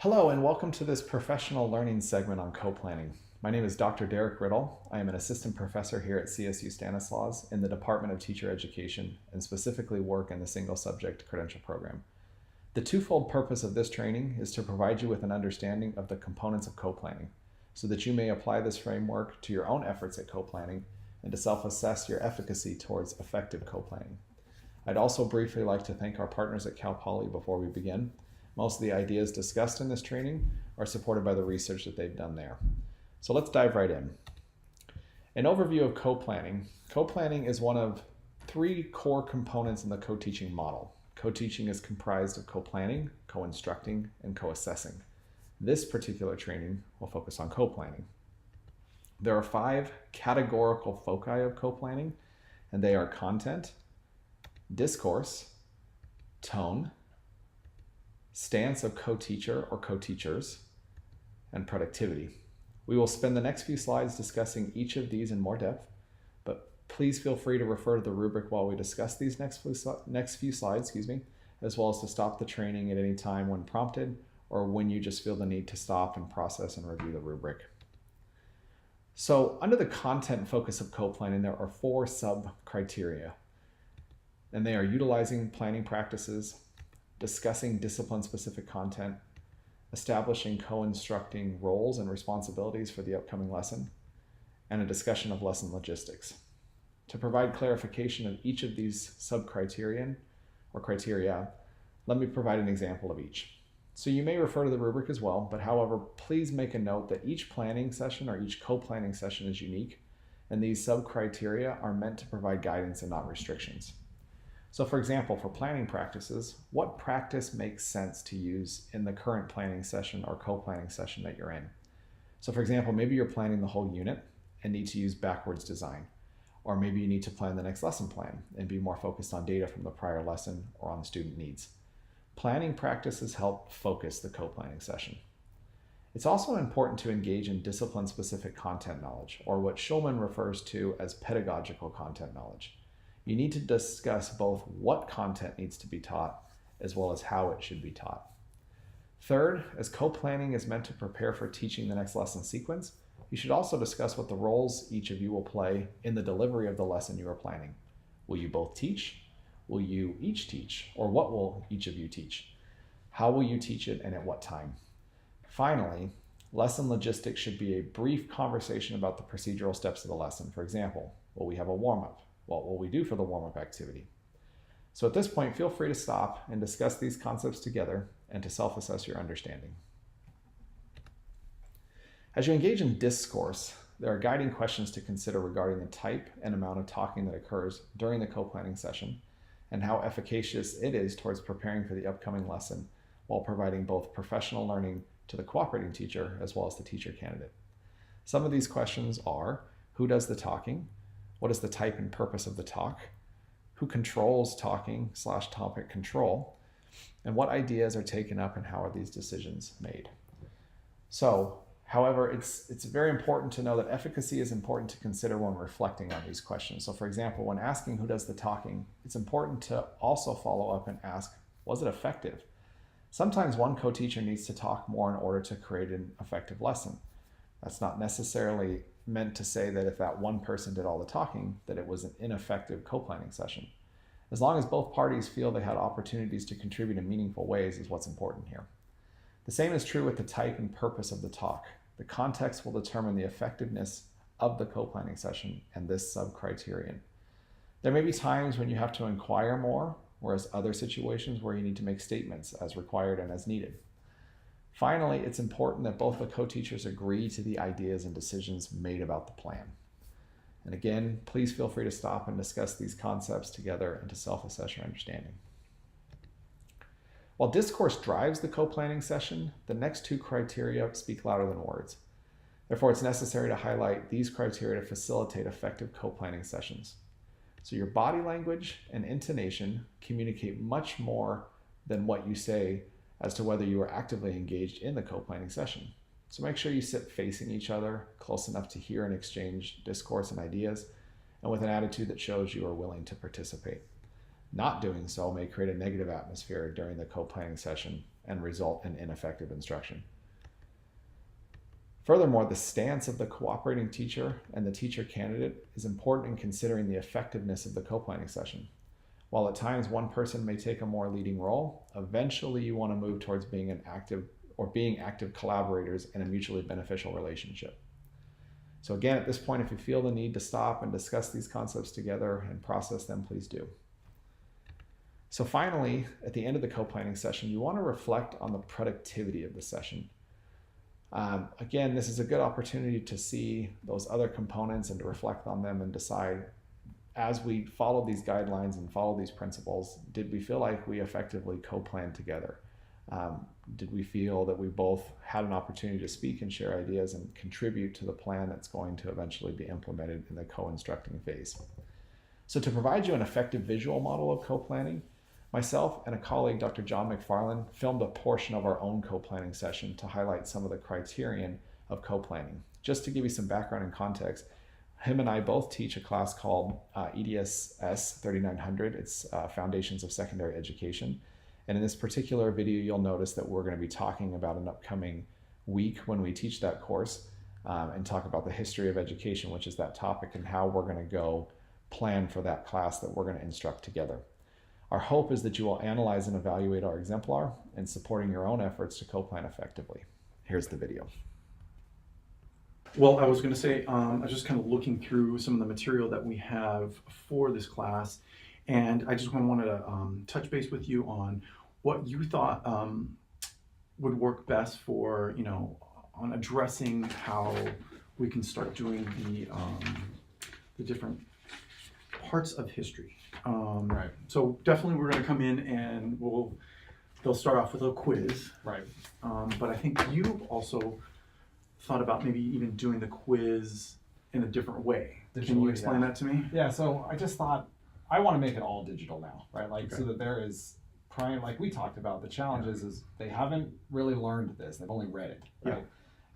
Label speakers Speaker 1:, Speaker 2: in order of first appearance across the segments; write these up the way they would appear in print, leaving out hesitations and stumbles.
Speaker 1: Hello and welcome to this professional learning segment on co-planning. My name is Dr. Derek Riddle. I am an assistant professor here at CSU Stanislaus in the Department of Teacher Education and specifically work in the single subject credential program. The twofold purpose of this training is to provide you with an understanding of the components of co-planning so that you may apply this framework to your own efforts at co-planning and to self-assess your efficacy towards effective co-planning. I'd also briefly like to thank our partners at Cal Poly before we begin. Most of the ideas discussed in this training are supported by the research that they've done there. So let's dive right in. An overview of co-planning. Co-planning is one of three core components in the co-teaching model. Co-teaching is comprised of co-planning, co-instructing, and co-assessing. This particular training will focus on co-planning. There are 5 categorical foci of co-planning, and they are content, discourse, tone, stance of co-teacher or co-teachers, and productivity. We will spend the next few slides discussing each of these in more depth, but please feel free to refer to the rubric while we discuss these next few slides, as well as to stop the training at any time when prompted or when you just feel the need to stop and process and review the rubric. So under the content focus of co-planning, there are 4 sub-criteria, and they are utilizing planning practices, discussing discipline-specific content, establishing co-instructing roles and responsibilities for the upcoming lesson, and a discussion of lesson logistics. To provide clarification of each of these sub-criterion or criteria, let me provide an example of each. So you may refer to the rubric as well, but however, please make a note that each planning session or each co-planning session is unique, and these sub-criteria are meant to provide guidance and not restrictions. So for example, for planning practices, what practice makes sense to use in the current planning session or co-planning session that you're in? So for example, maybe you're planning the whole unit and need to use backwards design, or maybe you need to plan the next lesson plan and be more focused on data from the prior lesson or on student needs. Planning practices help focus the co-planning session. It's also important to engage in discipline-specific content knowledge, or what Schulman refers to as pedagogical content knowledge. You need to discuss both what content needs to be taught as well as how it should be taught. Third, as co-planning is meant to prepare for teaching the next lesson sequence, you should also discuss what the roles each of you will play in the delivery of the lesson you are planning. Will you both teach? Will you each teach? Or what will each of you teach? How will you teach it and at what time? Finally, lesson logistics should be a brief conversation about the procedural steps of the lesson. For example, will we have a warm-up? What will we do for the warm-up activity? So at this point, feel free to stop and discuss these concepts together and to self-assess your understanding. As you engage in discourse, there are guiding questions to consider regarding the type and amount of talking that occurs during the co-planning session and how efficacious it is towards preparing for the upcoming lesson while providing both professional learning to the cooperating teacher as well as the teacher candidate. Some of these questions are: who does the talking? What is the type and purpose of the talk? Who controls talking/topic control? And what ideas are taken up and how are these decisions made? So, however, it's very important to know that efficacy is important to consider when reflecting on these questions. So for example, when asking who does the talking, it's important to also follow up and ask, was it effective? Sometimes one co-teacher needs to talk more in order to create an effective lesson. That's not necessarily meant to say that if that one person did all the talking, that it was an ineffective co-planning session. As long as both parties feel they had opportunities to contribute in meaningful ways is what's important here. The same is true with the type and purpose of the talk. The context will determine the effectiveness of the co-planning session and this sub-criterion. There may be times when you have to inquire more, whereas other situations where you need to make statements as required and as needed. Finally, it's important that both the co-teachers agree to the ideas and decisions made about the plan. And again, please feel free to stop and discuss these concepts together and to self-assess your understanding. While discourse drives the co-planning session, the next 2 criteria speak louder than words. Therefore, it's necessary to highlight these criteria to facilitate effective co-planning sessions. So your body language and intonation communicate much more than what you say as to whether you are actively engaged in the co-planning session. So make sure you sit facing each other, close enough to hear and exchange discourse and ideas, and with an attitude that shows you are willing to participate. Not doing so may create a negative atmosphere during the co-planning session and result in ineffective instruction. Furthermore, the stance of the cooperating teacher and the teacher candidate is important in considering the effectiveness of the co-planning session. While at times one person may take a more leading role, eventually you want to move towards being active collaborators in a mutually beneficial relationship. So again, at this point, if you feel the need to stop and discuss these concepts together and process them, please do. So finally, at the end of the co-planning session, you want to reflect on the productivity of the session. Again, this is a good opportunity to see those other components and to reflect on them and decide, as we follow these guidelines and follow these principles, did we feel like we effectively co-planned together? Did we feel that we both had an opportunity to speak and share ideas and contribute to the plan that's going to eventually be implemented in the co-instructing phase? So to provide you an effective visual model of co-planning, myself and a colleague, Dr. John McFarland, filmed a portion of our own co-planning session to highlight some of the criterion of co-planning. Just to give you some background and context, him and I both teach a class called EDSS 3900. It's Foundations of Secondary Education. And in this particular video, you'll notice that we're going to be talking about an upcoming week when we teach that course and talk about the history of education, which is that topic, and how we're going to go plan for that class that we're going to instruct together. Our hope is that you will analyze and evaluate our exemplar in supporting your own efforts to co-plan effectively. Here's the video.
Speaker 2: Well, I was going to say, I was just kind of looking through some of the material that we have for this class, and I just wanted to touch base with you on what you thought would work best for, on addressing how we can start doing the different parts of history.
Speaker 1: Right.
Speaker 2: So definitely we're going to come in and they'll start off with a quiz.
Speaker 1: Right.
Speaker 2: But I think you've also thought about maybe even doing the quiz in a different way. Can you explain that to me?
Speaker 3: Yeah, so I just thought I want to make it all digital now, right?
Speaker 2: Okay.
Speaker 3: So that there is like we talked about, the challenge is they haven't really learned this. They've only read it, right?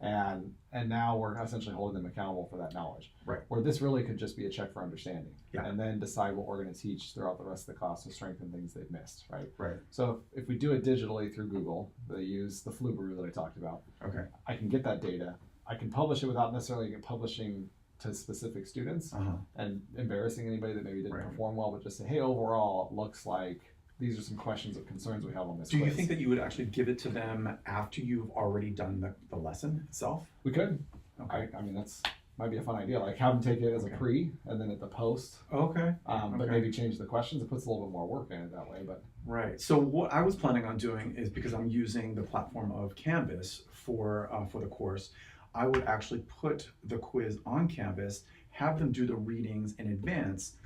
Speaker 3: And now we're essentially holding them accountable for that knowledge.
Speaker 2: Right.
Speaker 3: Where this really could just be a check for understanding.
Speaker 2: Yeah.
Speaker 3: And then decide what we're going to teach throughout the rest of the class to strengthen things they've missed, right?
Speaker 2: Right.
Speaker 3: So if we do it digitally through Google, they use the Flubaroo that I talked about.
Speaker 2: Okay.
Speaker 3: I can get that data. I can publish it without necessarily publishing to specific students and embarrassing anybody that maybe didn't perform well, but just say, hey, overall, it looks like these are some questions of concerns we have on this
Speaker 2: Do
Speaker 3: quiz.
Speaker 2: you think that you would actually give it to them after you've already done the lesson itself?
Speaker 3: We could.
Speaker 2: Okay.
Speaker 3: I mean, that's might be a fun idea. Like have them take it as a pre and then at the post.
Speaker 2: Okay.
Speaker 3: But maybe change the questions. It puts a little bit more work in it that way. But
Speaker 2: right. So what I was planning on doing is, because I'm using the platform of Canvas for the course, I would actually put the quiz on Canvas, have them do the readings in advance,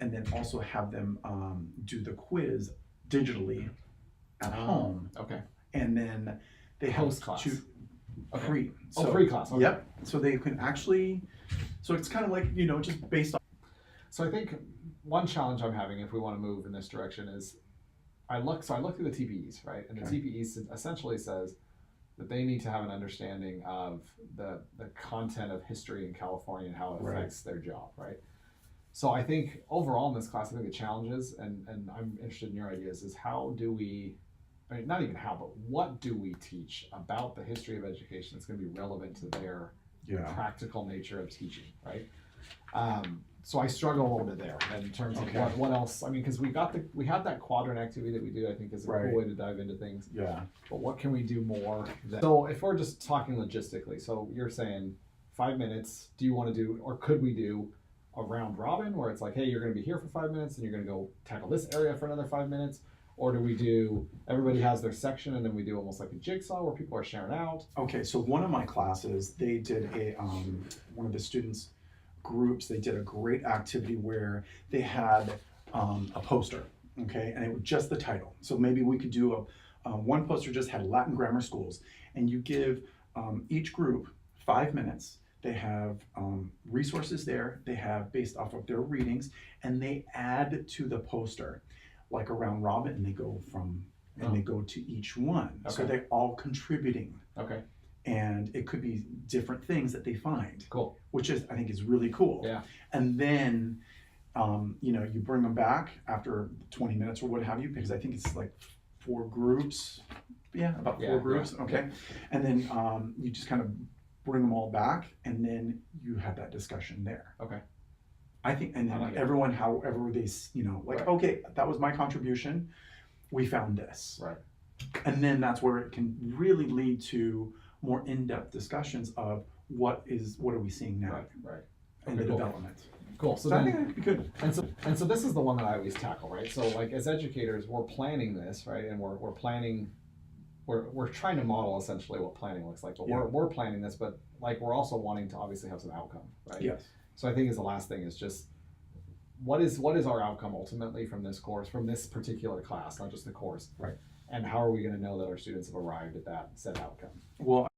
Speaker 2: and then also have them do the quiz digitally at home.
Speaker 3: Okay.
Speaker 2: And then they have
Speaker 3: Post-class.
Speaker 2: to
Speaker 3: Okay.
Speaker 2: So,
Speaker 3: pre-class. Okay.
Speaker 2: Yep. So they can actually, so it's kind of like, just based on.
Speaker 3: So I think one challenge I'm having if we want to move in this direction is I look through the TPEs, right? And the TPEs essentially says that they need to have an understanding of the content of history in California and how it affects their job, right? So I think overall in this class, I think the challenges, and I'm interested in your ideas, is how do we, I mean, not even how, but what do we teach about the history of education that's going to be relevant to their practical nature of teaching, right? So I struggle a little bit there in terms of what else. I mean, because we have that quadrant activity that we do. I think is a cool way to dive into things.
Speaker 2: Yeah.
Speaker 3: But what can we do more? So if we're just talking logistically, so you're saying 5 minutes. Do you want to do, or could we do a round robin where it's like, hey, you're going to be here for 5 minutes and you're going to go tackle this area for another 5 minutes? Or do we do, everybody has their section and then we do almost like a jigsaw where people are sharing out?
Speaker 2: Okay, so one of my classes, they did one of the students' groups, they did a great activity where they had a poster, okay, and it was just the title. So maybe we could do one poster just had Latin grammar schools, and you give each group 5 minutes. They have resources there, they have based off of their readings, and they add to the poster, like a round robin, and they go they go to each one.
Speaker 3: Okay.
Speaker 2: So they're all contributing.
Speaker 3: Okay.
Speaker 2: And it could be different things that they find.
Speaker 3: Cool.
Speaker 2: Which I think is really cool.
Speaker 3: Yeah.
Speaker 2: And then, you bring them back after 20 minutes or what have you, because I think it's like 4 groups about
Speaker 3: Yeah,
Speaker 2: four groups,
Speaker 3: yeah.
Speaker 2: okay? And then you just kind of bring them all back, and then you have that discussion there.
Speaker 3: Okay.
Speaker 2: I think, and
Speaker 3: I
Speaker 2: then
Speaker 3: like it.
Speaker 2: everyone, however they, like,
Speaker 3: Right.
Speaker 2: okay, that was my contribution. We found this.
Speaker 3: Right.
Speaker 2: And then that's where it can really lead to more in-depth discussions of what are we seeing now
Speaker 3: Right.
Speaker 2: in
Speaker 3: Okay,
Speaker 2: the
Speaker 3: cool.
Speaker 2: development.
Speaker 3: Cool. So
Speaker 2: So I
Speaker 3: then,
Speaker 2: think that could be good.
Speaker 3: and so this is the one that I always tackle, right? So like as educators, we're planning this, right? And we're planning, we're trying to model essentially what planning looks like, but
Speaker 2: Yeah.
Speaker 3: we're planning this, but like we're also wanting to obviously have some outcome, right?
Speaker 2: Yes.
Speaker 3: So I think is the last thing is just what is our outcome ultimately from this course, from this particular class, not just the course,
Speaker 2: Right.
Speaker 3: and how are we going to know that our students have arrived at that said outcome?
Speaker 2: Well,